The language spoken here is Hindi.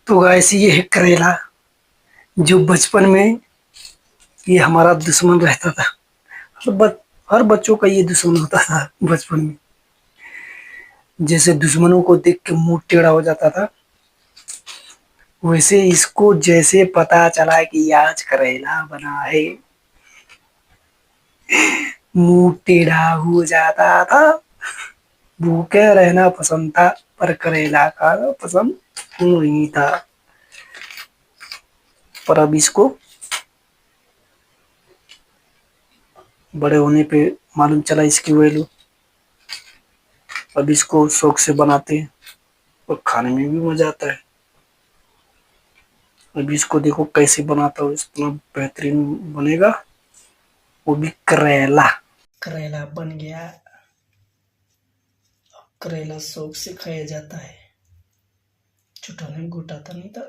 तो गाइस ये है करेला, जो बचपन में ये हमारा दुश्मन रहता था। हर हर बच्चों का ये दुश्मन होता था बचपन में। जैसे दुश्मनों को देख के मुंह टेढ़ा हो जाता था, वैसे इसको जैसे पता चला कि आज करेला बना है, मुंह टेढ़ा हो जाता था। भूखे रहना पसंद था, पर करेला खाना पसंद नहीं था। पर अब इसको बड़े होने पे मालूम चला इसकी वैल्यू। अब इसको शौक से बनाते हैं और खाने में भी मजा आता है। अभी इसको देखो कैसे बनाता हूँ, इतना बेहतरीन बनेगा। वो भी करेला। करेला बन गया। करेला शौक से खाया जाता है, छोटा नहीं, गोटा तो नहीं था।